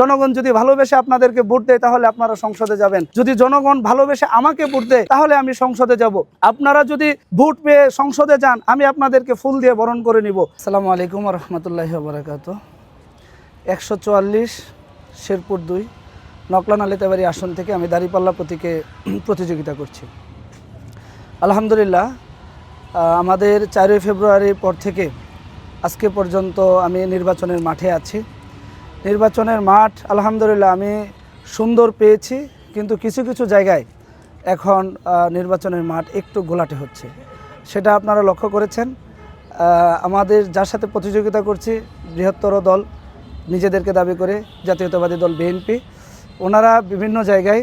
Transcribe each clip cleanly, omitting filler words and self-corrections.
জনগণ যদি ভালোবেসে আপনাদেরকে ভোট দেয় তাহলে আপনারা সংসদে যাবেন। যদি জনগণ ভালোবেসে আমাকে ভোট দেয় তাহলে আমি সংসদে যাব। আপনারা যদি ভোট পেয়ে সংসদে যান আমি আপনাদেরকে ফুল দিয়ে বরণ করে নিব। আসসালামু আলাইকুম ওয়া রাহমাতুল্লাহি ওয়া বারাকাতুহু। 144 শেরপুর 2 নকলান আলিতাবাড়ি আসন থেকে আমি দাঁড়িপাল্লা প্রতীকে প্রতিযোগিতা করছি। আলহামদুলিল্লাহ, আমাদের 4 ফেব্রুয়ারির পর থেকে আজকে পর্যন্ত আমি নির্বাচনের মাঠে আছি। নির্বাচনের মাঠ আলহামদুলিল্লাহ আমি সুন্দর পেয়েছি, কিন্তু কিছু কিছু জায়গায় এখন নির্বাচনের মাঠ একটু ঘোলাটে হচ্ছে, সেটা আপনারা লক্ষ্য করেছেন। আমাদের যার সাথে প্রতিযোগিতা করছি বৃহত্তর দল নিজেদেরকে দাবি করে জাতীয়তাবাদী দল বিএনপি, ওনারা বিভিন্ন জায়গায়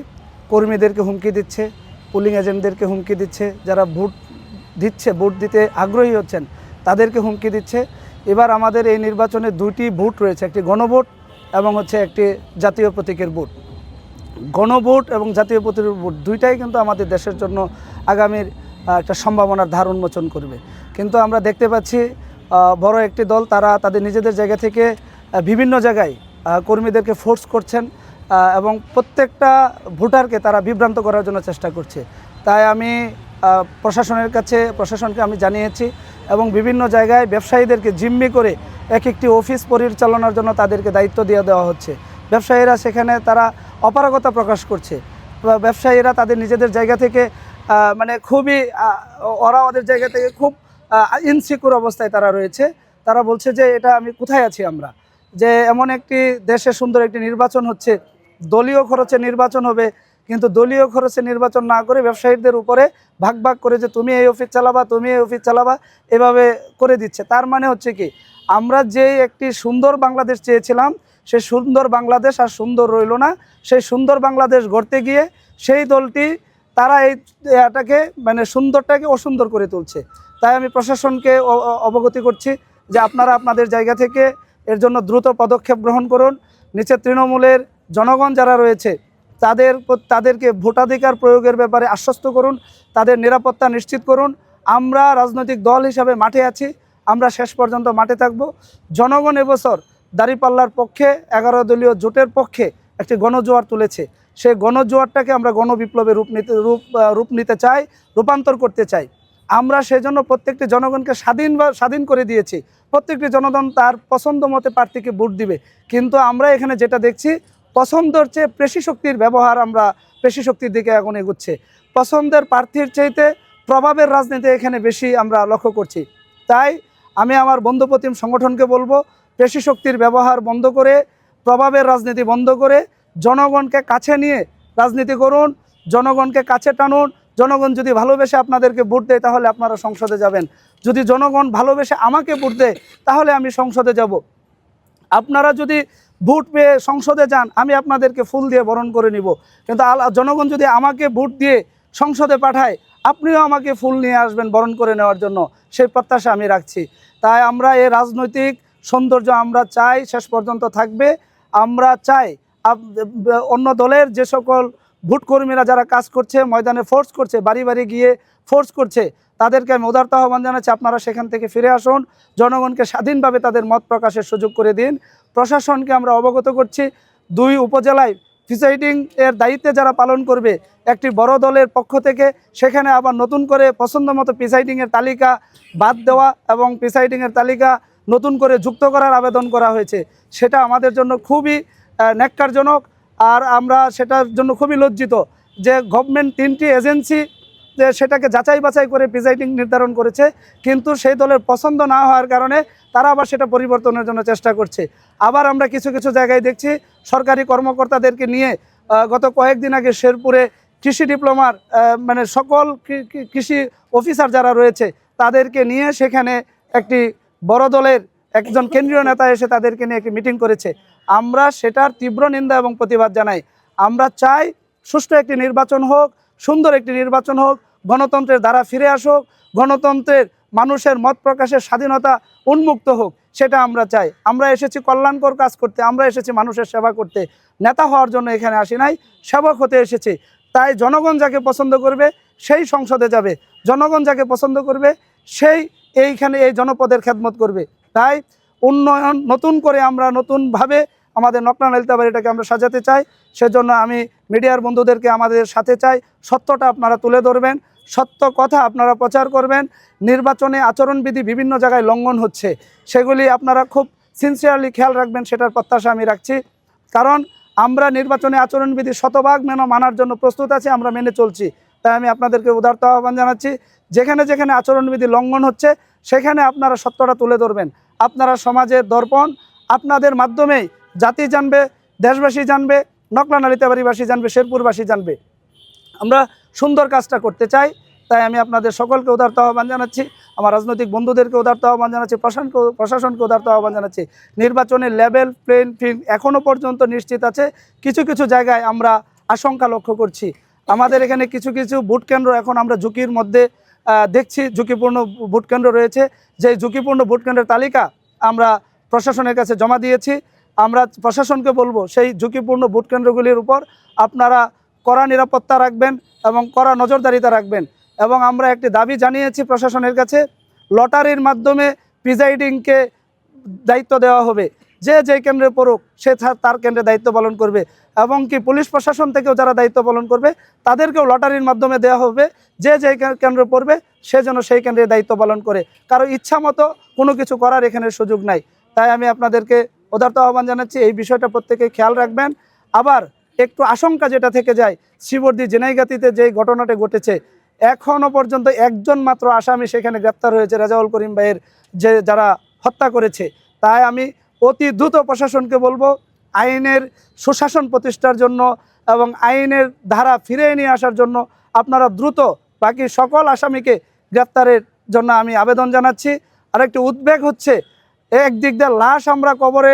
কর্মীদেরকে হুমকি দিচ্ছে, পুলিং এজেন্টদেরকে হুমকি দিচ্ছে, যারা ভোট দিচ্ছে, ভোট দিতে আগ্রহী হচ্ছেন তাদেরকে হুমকি দিচ্ছে। এবার আমাদের এই নির্বাচনে 2টি ভোট রয়েছে, একটি গণভোট এবং একটি জাতীয় প্রতীকের ভোট। গণভোট এবং জাতীয় প্রতীকের ভোট দুইটাই কিন্তু আমাদের দেশের জন্য আগামীর একটা সম্ভাবনার ধার উন্মোচন করবে। কিন্তু আমরা দেখতে পাচ্ছি বড় একটি দল তারা তাদের নিজেদের জায়গা থেকে বিভিন্ন জায়গায় কর্মীদেরকে ফোর্স করছেন এবং প্রত্যেকটা ভোটারকে তারা বিভ্রান্ত করার জন্য চেষ্টা করছে। তাই আমি প্রশাসনকে আমি জানিয়েছি এবং বিভিন্ন জায়গায় ব্যবসায়ীদেরকে জিম্মি করে একটি অফিস পরিচালনার জন্য তাদেরকে দায়িত্ব দিয়ে দেওয়া হচ্ছে। ব্যবসায়ীরা সেখানে তারা অপারগতা প্রকাশ করছে। ব্যবসায়ীরা তাদের নিজেদের জায়গা থেকে খুবই ওদের জায়গা থেকে খুব ইনসিকিউর অবস্থায় তারা রয়েছে। তারা বলছে যে এটা আমি কোথায় আছি আমরা, যে এমন একটি দেশে সুন্দর একটি নির্বাচন হচ্ছে, দলীয় খরচে নির্বাচন হবে, কিন্তু দলীয় খরচে নির্বাচন না করে ব্যবসায়ীদের উপরে ভাগ ভাগ করে যে তুমি এই অফিস চালাবা, তুমি এই অফিস চালাবা, এভাবে করে দিচ্ছে। তার মানে হচ্ছে কি, আমরা যে একটি সুন্দর বাংলাদেশ চেয়েছিলাম সেই সুন্দর বাংলাদেশ আর সুন্দর রইল না। সেই সুন্দর বাংলাদেশ গড়তে গিয়ে সেই দলটি তারা এটাকে সুন্দরটাকে অসুন্দর করে তুলছে। তাই আমি প্রশাসনকে অবগতি করছি যে আপনারা আপনাদের জায়গা থেকে এর জন্য দ্রুত পদক্ষেপ গ্রহণ করুন। নিচে তৃণমূলের জনগণ যারা রয়েছে তাদেরকে ভোটাধিকার প্রয়োগের ব্যাপারে আশ্বস্ত করুন, তাদের নিরাপত্তা নিশ্চিত করুন। আমরা রাজনৈতিক দল হিসাবে মাঠে আছি, আমরা শেষ পর্যন্ত মাঠে থাকব। জনগণ এবছর দাঁড়িপাল্লার পক্ষে 11 দলীয় জোটের পক্ষে একটি গণজোয়ার তুলেছে। সেই গণজোয়ারটাকে আমরা গণবিপ্লবে রূপ নিতে চাই, রূপান্তর করতে চাই। আমরা সেজন্য প্রত্যেকটি জনগণকে স্বাধীন করে দিয়েছি। প্রত্যেকটি জনগণ তার পছন্দ মতে প্রার্থীকে ভোট দিবে, কিন্তু আমরা এখানে যেটা দেখছি পছন্দের চেয়ে পেশি শক্তির ব্যবহার, আমরা পেশি শক্তির দিকে এখন এগুচ্ছে। পছন্দের প্রার্থীর চাইতে প্রভাবের রাজনীতি এখানে বেশি আমরা লক্ষ্য করছি। তাই আমি আমার বন্ধুপ্রতিম সংগঠনকে বলবো, পেশি শক্তির ব্যবহার বন্ধ করে, প্রভাবের রাজনীতি বন্ধ করে জনগণকে কাছে নিয়ে রাজনীতি করুন, জনগণকে কাছে টানুন। জনগণ যদি ভালোবেসে আপনাদেরকে ভোট দেয় তাহলে আপনারা সংসদে যাবেন। যদি জনগণ ভালোবেসে আমাকে ভোট দেয় তাহলে আমি সংসদে যাব। আপনারা যদি ভোট পেয়ে সংসদে যান আমি আপনাদেরকে ফুল দিয়ে বরণ করে নিব। কিন্তু জনগণ যদি আমাকে ভোট দিয়ে সংসদে পাঠায় আপনিও আমাকে ফুল নিয়ে আসবেন বরণ করে নেওয়ার জন্য, সেই প্রত্যাশা আমি রাখছি। তাই আমরা এই রাজনৈতিক সৌন্দর্য আমরা চাই শেষ পর্যন্ত থাকবে। আমরা চাই অন্য দলের যে সকল ভোটকর্মীরা যারা কাজ করছে, ময়দানে ফোর্স করছে, বাড়ি বাড়ি গিয়ে ফোর্স করছে, তাদেরকে আমি উদারতা আহ্বান জানাচ্ছি আপনারা সেখান থেকে ফিরে আসুন, জনগণকে স্বাধীনভাবে তাদের মত প্রকাশের সুযোগ করে দিন। প্রশাসনকে আমরা অবগত করছি 2 উপজেলায় প্রিসাইডিং এর দায়িত্বে যারা পালন করবে একটি বড় দলের পক্ষ থেকে সেখানে আবার নতুন করে পছন্দ মতো প্রিসাইডিংয়ের তালিকা বাদ দেওয়া এবং প্রিসাইডিংয়ের তালিকা নতুন করে যুক্ত করার আবেদন করা হয়েছে। সেটা আমাদের জন্য খুবই ন্যাক্কারজনক, আর আমরা সেটার জন্য খুবই লজ্জিত যে গভর্নমেন্ট 3টি এজেন্সি সেটাকে যাচাই বাছাই করে প্রিসাইডিং নির্ধারণ করেছে, কিন্তু সেই দলের পছন্দ না হওয়ার কারণে তারা আবার সেটা পরিবর্তনের জন্য চেষ্টা করছে। আবার আমরা কিছু কিছু জায়গায় দেখছি সরকারি কর্মকর্তাদেরকে নিয়ে গত কয়েকদিন আগে শেরপুরে কৃষি ডিপ্লোমার সকল কৃষি অফিসার যারা রয়েছে তাদেরকে নিয়ে সেখানে একটি বড় দলের একজন কেন্দ্রীয় নেতা এসে তাদেরকে নিয়ে একটি মিটিং করেছে। আমরা সেটার তীব্র নিন্দা এবং প্রতিবাদ জানাই। আমরা চাই সুষ্ঠু একটি নির্বাচন হোক, সুন্দর একটি নির্বাচন হোক, গণতন্ত্রের ধারা ফিরে আসুক, গণতন্ত্রের মানুষের মত প্রকাশের স্বাধীনতা উন্মুক্ত হোক, সেটা আমরা চাই। আমরা এসেছি কল্যাণকর কাজ করতে, আমরা এসেছি মানুষের সেবা করতে, নেতা হওয়ার জন্য এখানে আসি নাই, সেবক হতে এসেছি। তাই জনগণ যাকে পছন্দ করবে সেই সংসদে যাবে, জনগণ যাকে পছন্দ করবে সেই এইখানে এই জনপদের খেদমত করবে। তাই উন্নয়ন নতুন করে আমরা নতুনভাবে আমাদের নকলা নালিতাবাড়িটাকে আমরা সাজাতে চাই। সেজন্য আমি মিডিয়ার বন্ধুদেরকে আমাদের সাথে চাই, সত্যটা আপনারা তুলে ধরবেন, সত্য কথা আপনারা প্রচার করবেন। নির্বাচনে আচরণবিধি বিভিন্ন জায়গায় লঙ্ঘন হচ্ছে, সেগুলি আপনারা খুব সিনসিয়ারলি খেয়াল রাখবেন, সেটার প্রত্যাশা আমি রাখছি। কারণ আমরা নির্বাচনে আচরণবিধি শতভাগ মানার জন্য প্রস্তুত আছি, আমরা মেনে চলছি। তাই আমি আপনাদেরকে উদারত আহ্বান জানাচ্ছি, যেখানে যেখানে আচরণবিধি লঙ্ঘন হচ্ছে সেখানে আপনারা সত্যটা তুলে ধরবেন। আপনারা সমাজের দর্পণ, আপনাদের মাধ্যমেই জাতি জানবে, দেশবাসী জানবে, নকলা নালিতাবাড়িবাসী জানবে, শেরপুরবাসী জানবে। আমরা সুন্দর কাজটা করতে চাই। তাই আমি আপনাদের সকলকে উদারত আহ্বান জানাচ্ছি, আমার রাজনৈতিক বন্ধুদেরকে উদারত আহ্বান জানাচ্ছি, প্রশাসনকে উদারত আহ্বান জানাচ্ছি। নির্বাচনের লেভেল প্লেইং ফিল্ড এখনও পর্যন্ত নিশ্চিত আছে, কিছু কিছু জায়গায় আমরা আশঙ্কা লক্ষ্য করছি। আমাদের এখানে কিছু কিছু ভোট কেন্দ্র এখন আমরা ঝুঁকির মধ্যে দেখছি, ঝুঁকিপূর্ণ ভোট কেন্দ্র রয়েছে। যেই ঝুঁকিপূর্ণ ভোট কেন্দ্রের তালিকা আমরা প্রশাসনের কাছে জমা দিয়েছি। আমরা প্রশাসনকে বলবো সেই ঝুঁকিপূর্ণ ভোট কেন্দ্রগুলির উপর আপনারা কড়া নিরাপত্তা রাখবেন এবং কড়া নজরদারিতা রাখবেন। এবং আমরা একটি দাবি জানিয়েছি প্রশাসনের কাছে, লটারির মাধ্যমে প্রিজাইডিংকে দায়িত্ব দেওয়া হবে। যে যেই কেন্দ্রে পড়ুক সে তার কেন্দ্রে দায়িত্ব পালন করবে, এবং কি পুলিশ প্রশাসন থেকেও যারা দায়িত্ব পালন করবে তাদেরকেও লটারির মাধ্যমে দেওয়া হবে। যে যেই কেন্দ্রে পড়বে সে যেন সেই কেন্দ্রে দায়িত্ব পালন করে, কারো ইচ্ছা মতো কোনো কিছু করার এখানে সুযোগ নাই। তাই আমি আপনাদেরকে উদারত আহ্বান জানাচ্ছি, এই বিষয়টা প্রত্যেকে খেয়াল রাখবেন। আবার একটু আশঙ্কা যেটা থেকে যায়, শ্রীবর্দী জেনাইগাতিতে যেই ঘটনাটা ঘটেছে, এখনও পর্যন্ত একজন মাত্র আসামি সেখানে গ্রেপ্তার হয়েছে, রেজাউল করিম ভাইয়ের যারা হত্যা করেছে। তাই আমি অতি দ্রুত প্রশাসনকে বলবো, আইনের সুশাসন প্রতিষ্ঠার জন্য এবং আইনের ধারা ফিরিয়ে নিয়ে আসার জন্য আপনারা দ্রুত বাকি সকল আসামিকে গ্রেপ্তারের জন্য আমি আবেদন জানাচ্ছি। আরেকটি উদ্বেগ হচ্ছে, একদিক দিয়ে লাশ আমরা কবরে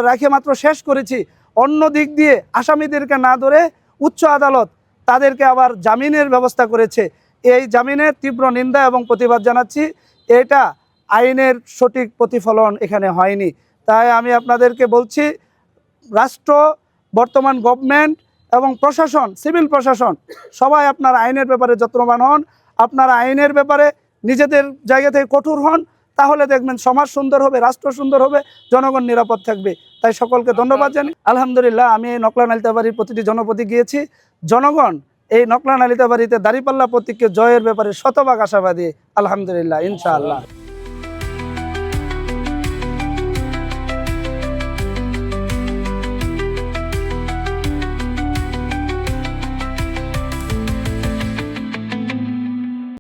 রাখে মাত্র শেষ করেছি, অন্য দিক দিয়ে আসামিদেরকে না ধরে উচ্চ আদালত তাদেরকে আবার জামিনের ব্যবস্থা করেছে। এই জামিনের তীব্র নিন্দা এবং প্রতিবাদ জানাচ্ছি। এটা আইনের সঠিক প্রতিফলন এখানে হয়নি। তাই আমি আপনাদেরকে বলছি, রাষ্ট্র, বর্তমান গভর্নমেন্ট এবং প্রশাসন, সিভিল প্রশাসন সবাই আপনার আইনের ব্যাপারে যত্নবান হন। আপনারা আইনের ব্যাপারে নিজেদের জায়গা থেকে কঠোর হন, তাহলে দেখবেন সমাজ সুন্দর হবে, রাষ্ট্র সুন্দর হবে, জনগণ নিরাপদ থাকবে। তাই সকলকে ধন্যবাদ জানি। আলহামদুলিল্লাহ, আমি এই নকলা নালিতাবাড়ির প্রতিটি জনপদে গিয়েছি। জনগণ এই নকলা নালিতাবাড়িতে দাঁড়িপাল্লা প্রতীককে জয়ের ব্যাপারে শতভাগ আশাবাদী। আলহামদুলিল্লাহ, ইনশাআল্লাহ।